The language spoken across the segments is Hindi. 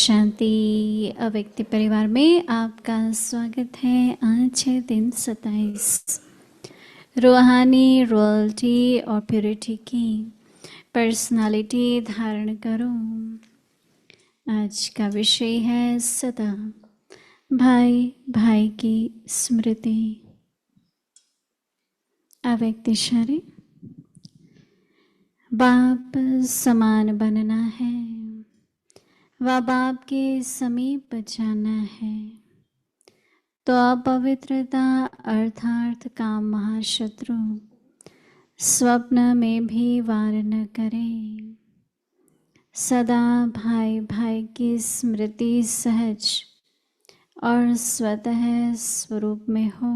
शांति अव्यक्त परिवार में आपका स्वागत है। आज है दिन 27 रूहानी रॉयल्टी और प्योरिटी की पर्सनालिटी धारण करो। आज का विषय है सदा भाई भाई की स्मृति। अव्यक्त इशारे। बाप समान बनना है व बाप के समीप जाना है तो अपवित्रता अर्थात काम महाशत्रु स्वप्न में भी वार न करे। सदा भाई भाई की स्मृति सहज और स्वतः स्वरूप में हो।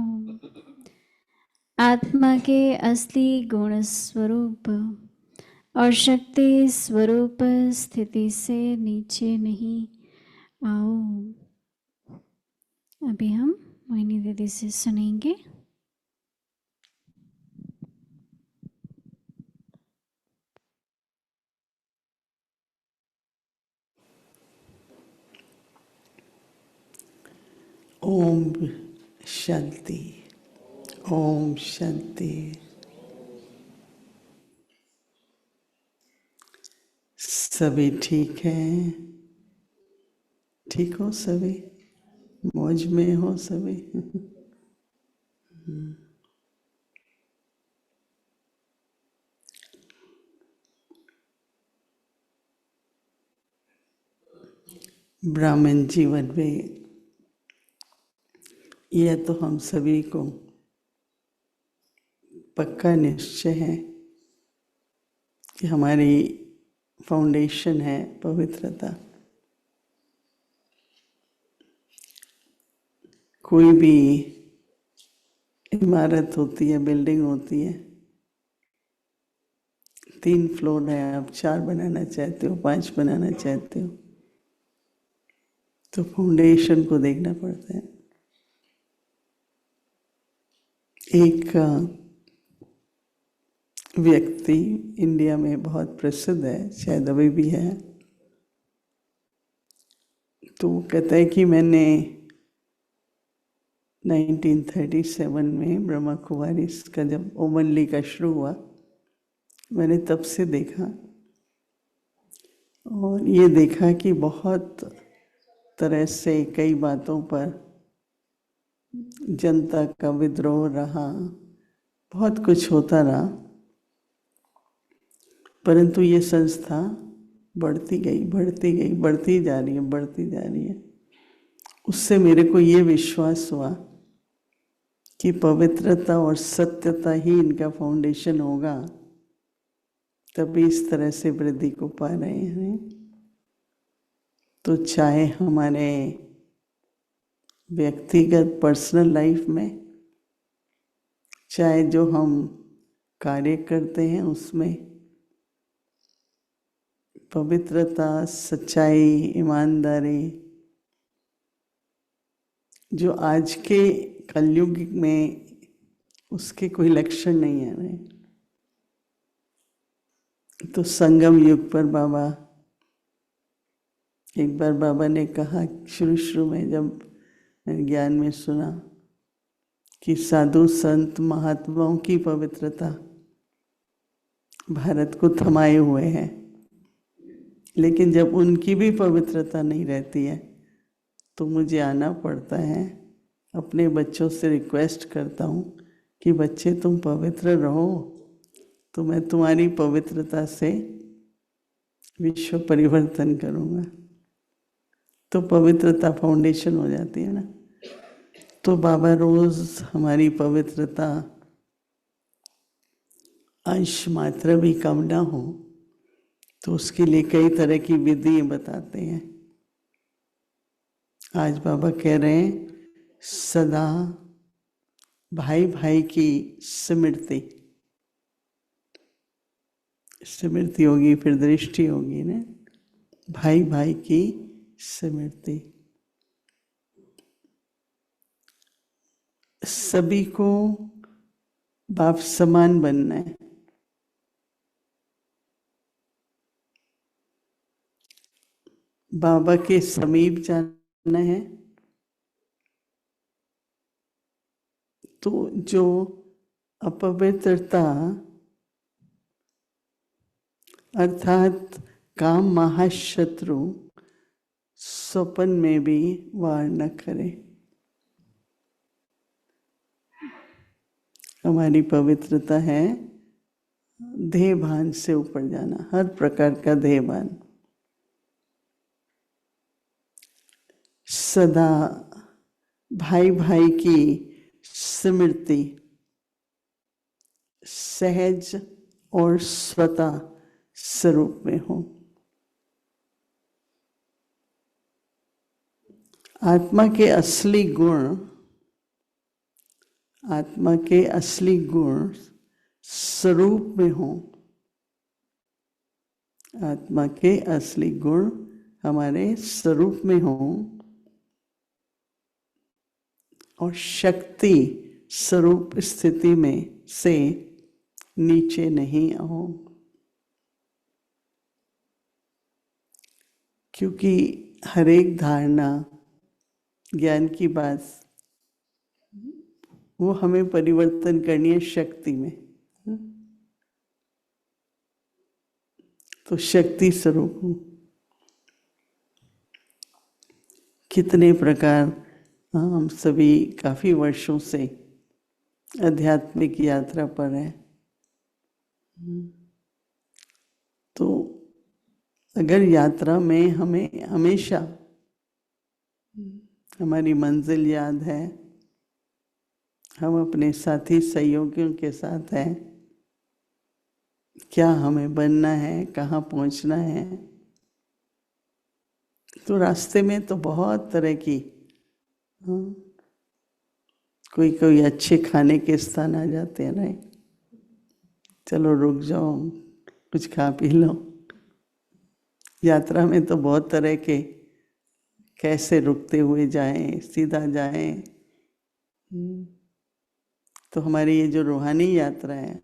आत्मा के असली गुण स्वरूप और शक्ति स्वरूप स्थिति से नीचे नहीं आओ। अभी हम मोहिनी दीदी से सुनेंगे। ओम शांति, ओम शांति। सभी ठीक हैं? ठीक हो सभी? मौज में हो सभी? ब्राह्मण जीवन में यह तो हम सभी को पक्का निश्चय है कि हमारी फाउंडेशन है पवित्रता। कोई भी इमारत होती है, बिल्डिंग होती है, 3 फ्लोर है, आप 4 बनाना चाहते हो, 5 बनाना चाहते हो, तो फाउंडेशन को देखना पड़ता है। एक व्यक्ति इंडिया में बहुत प्रसिद्ध है, शायद अभी भी है, तो वो कहता है कि मैंने 1937 में ब्रह्मा कुमारीज का जब ओमनली का शुरू हुआ, मैंने तब से देखा और ये देखा कि बहुत तरह से कई बातों पर जनता का विद्रोह रहा, बहुत कुछ होता रहा, परंतु ये संस्था बढ़ती गई, बढ़ती गई, बढ़ती जा रही है, बढ़ती जा रही है। उससे मेरे को ये विश्वास हुआ कि पवित्रता और सत्यता ही इनका फाउंडेशन होगा, तभी इस तरह से वृद्धि को पा रहे हैं। तो चाहे हमारे व्यक्तिगत पर्सनल लाइफ में, चाहे जो हम कार्य करते हैं उसमें, पवित्रता, सच्चाई, ईमानदारी जो आज के कलयुग में उसके कोई लक्षण नहीं आ रहे। तो संगम युग पर बाबा, एक बार बाबा ने कहा शुरू में जब मैंने ज्ञान में सुना कि साधु संत महात्माओं की पवित्रता भारत को थमाए हुए है, लेकिन जब उनकी भी पवित्रता नहीं रहती है तो मुझे आना पड़ता है। अपने बच्चों से रिक्वेस्ट करता हूँ कि बच्चे तुम पवित्र रहो, तो मैं तुम्हारी पवित्रता से विश्व परिवर्तन करूँगा। तो पवित्रता फाउंडेशन हो जाती है ना। तो बाबा रोज हमारी पवित्रता अंश मात्र भी कम ना हो, तो उसके लिए कई तरह की विधि बताते हैं। आज बाबा कह रहे हैं सदा भाई भाई की स्मृति, स्मृति होगी फिर दृष्टि होगी ना। भाई भाई की स्मृति, सभी को बाप समान बनना है। बाबा के समीप जाना है, तो जो अपवित्रता अर्थात काम महाशत्रु स्वप्न में भी वार न करे। हमारी पवित्रता है देह भान से ऊपर जाना, हर प्रकार का देह भान। सदा भाई भाई की स्मृति सहज और स्वतः स्वरूप में हो। आत्मा के असली गुण, आत्मा के असली गुण स्वरूप में हो। आत्मा के असली गुण हमारे स्वरूप में हो और शक्ति स्वरूप स्थिति में से नीचे नहीं आओ। क्योंकि हर एक धारणा ज्ञान की बात वो हमें परिवर्तन करनी है शक्ति में। तो शक्ति स्वरूप हूँ। कितने प्रकार हम सभी काफी वर्षों से आध्यात्मिक यात्रा पर हैं। तो अगर यात्रा में हमें हमेशा हमारी मंजिल याद है, हम अपने साथी सहयोगियों के साथ हैं, क्या हमें बनना है, कहाँ पहुँचना है, तो रास्ते में तो बहुत तरह की कोई कोई अच्छे खाने के स्थान आ जाते हैं, नहीं चलो रुक जाओ कुछ खा पी लो। यात्रा में तो बहुत तरह के, कैसे रुकते हुए जाएं, सीधा जाएं। तो हमारी ये जो रूहानी यात्रा है,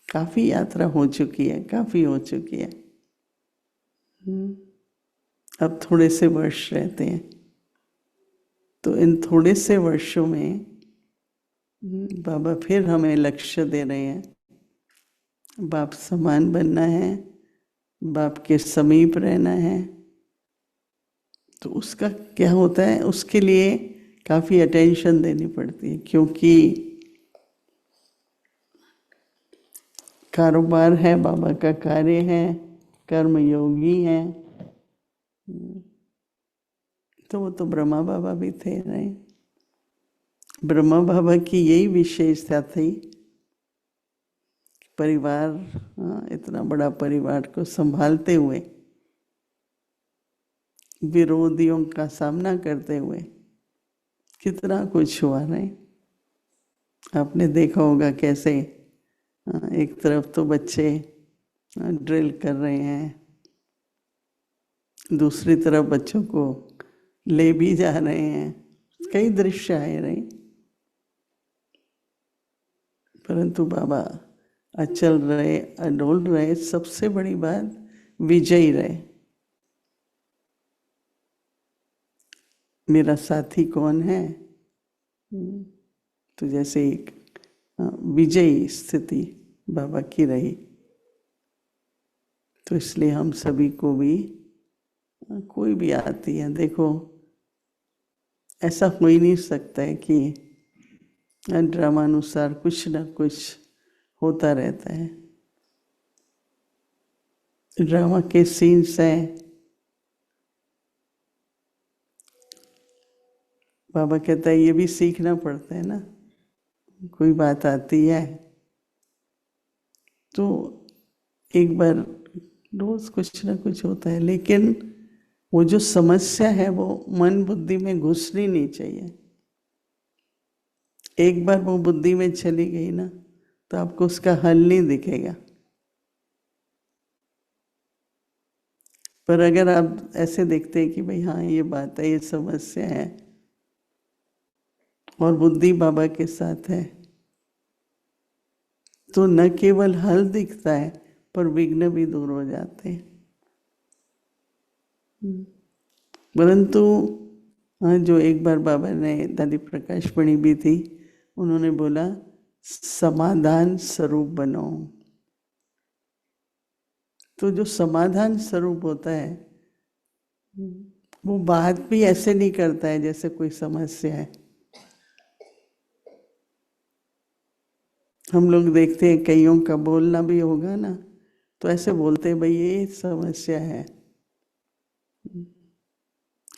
काफी यात्रा हो चुकी है, काफी हो चुकी है। अब थोड़े से वर्ष रहते हैं, तो इन थोड़े से वर्षों में बाबा फिर हमें लक्ष्य दे रहे हैं। बाप समान बनना है, बाप के समीप रहना है। तो उसका क्या होता है, उसके लिए काफी अटेंशन देनी पड़ती है, क्योंकि कारोबार है, बाबा का कार्य है, कर्म योगी है। तो वो तो ब्रह्मा बाबा भी थे, नहीं? ब्रह्मा बाबा की यही विशेषता थी, परिवार, इतना बड़ा परिवार को संभालते हुए, विरोधियों का सामना करते हुए कितना कुछ हुआ, नहीं? आपने देखा होगा कैसे एक तरफ तो बच्चे ड्रिल कर रहे हैं, दूसरी तरफ बच्चों को ले भी जा रहे हैं। कई दृश्य आए, नहीं? परंतु बाबा अचल रहे, अडोल रहे। सबसे बड़ी बात, विजयी रहे। मेरा साथी कौन है? तो जैसे एक विजयी स्थिति बाबा की रही। तो इसलिए हम सभी को भी, कोई भी आती है, देखो ऐसा हो ही नहीं सकता है कि ड्रामा अनुसार कुछ ना कुछ होता रहता है। ड्रामा के सीन्स हैं। बाबा कहता है ये भी सीखना पड़ता है ना। कोई बात आती है तो एक बार रोज कुछ ना कुछ होता है, लेकिन वो जो समस्या है वो मन बुद्धि में घुसनी नहीं चाहिए। एक बार वो बुद्धि में चली गई ना, तो आपको उसका हल नहीं दिखेगा। पर अगर आप ऐसे देखते हैं कि भाई हाँ ये बात है, ये समस्या है, और बुद्धि बाबा के साथ है, तो न केवल हल दिखता है पर विघ्न भी दूर हो जाते हैं। परंतु हाँ, जो एक बार बाबा ने, दादी प्रकाश पणी भी थी, उन्होंने बोला समाधान स्वरूप बनो। तो जो समाधान स्वरूप होता है वो बात भी ऐसे नहीं करता है जैसे कोई समस्या है। हम लोग देखते हैं कईयों का बोलना भी होगा ना, तो ऐसे बोलते हैं भाई ये समस्या है,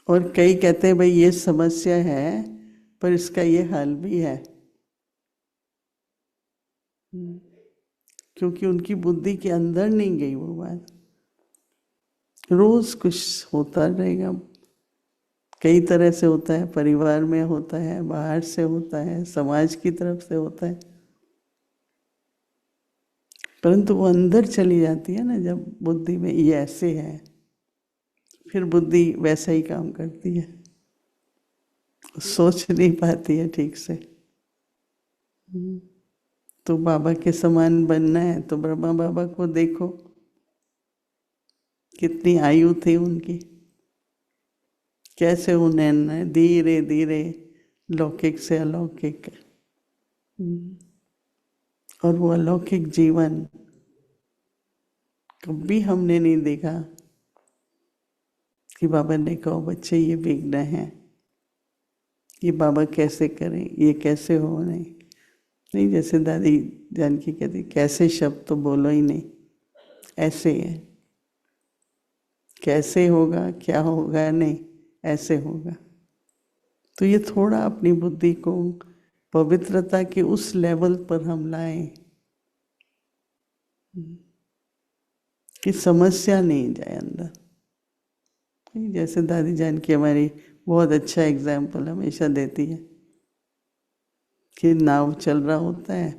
और कई कहते हैं भाई ये समस्या है पर इसका ये हल भी है, क्योंकि उनकी बुद्धि के अंदर नहीं गई वो बात। रोज कुछ होता रहेगा, कई तरह से होता है, परिवार में होता है, बाहर से होता है, समाज की तरफ से होता है, परंतु वो अंदर चली जाती है ना जब बुद्धि में ये ऐसे है, फिर बुद्धि वैसा ही काम करती है, सोच नहीं पाती है ठीक से। तो बाबा के समान बनना है तो ब्रह्मा बाबा को देखो, कितनी आयु थी उनकी, कैसे उन्हें धीरे धीरे लौकिक से अलौकिक, और वो अलौकिक जीवन कभी हमने नहीं देखा कि बाबा ने कहा बच्चे ये विघ्न है, ये बाबा कैसे करें, ये कैसे हो, नहीं जैसे दादी जानकी कहती कैसे शब्द तो बोलो ही नहीं, ऐसे है, कैसे होगा क्या होगा, नहीं ऐसे होगा। तो ये थोड़ा अपनी बुद्धि को पवित्रता के उस लेवल पर हम लाएं कि समस्या नहीं जाए अंदर। जैसे दादी जानकी हमारी बहुत अच्छा एग्जाम्पल हमेशा देती है कि नाव चल रहा होता है,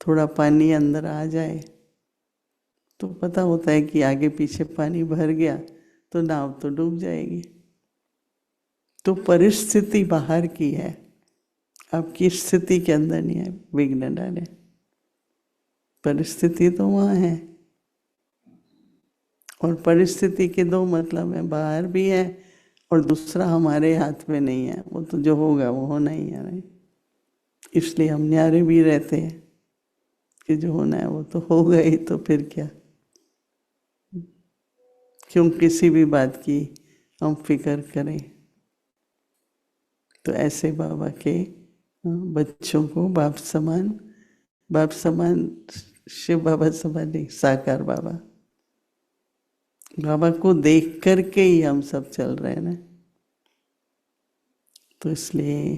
थोड़ा पानी अंदर आ जाए तो पता होता है कि आगे पीछे पानी भर गया तो नाव तो डूब जाएगी। तो परिस्थिति बाहर की है, आपकी स्थिति के अंदर नहीं है, विघ्न डाले। परिस्थिति तो वहाँ है, और परिस्थिति के दो मतलब है, बाहर भी है और दूसरा हमारे हाथ में नहीं है, वो तो जो होगा वो होना ही है। नहीं, इसलिए हम न्यारे भी रहते हैं कि जो होना है वो तो होगा ही, तो फिर क्या, क्यों किसी भी बात की हम फिक्र करें। तो ऐसे बाबा के बच्चों को बाप समान शिव बाबा समान नहीं, साकार बाबा, बाबा को देख करके ही हम सब चल रहे हैं ना। तो इसलिए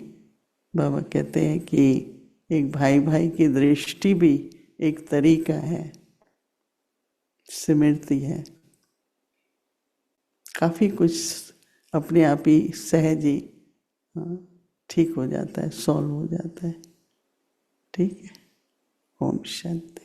बाबा कहते हैं कि एक भाई भाई की दृष्टि भी एक तरीका है, सिमरती है, काफी कुछ अपने आप ही सहज ही ठीक हो जाता है, सॉल्व हो जाता है। ठीक है, ओम शांति।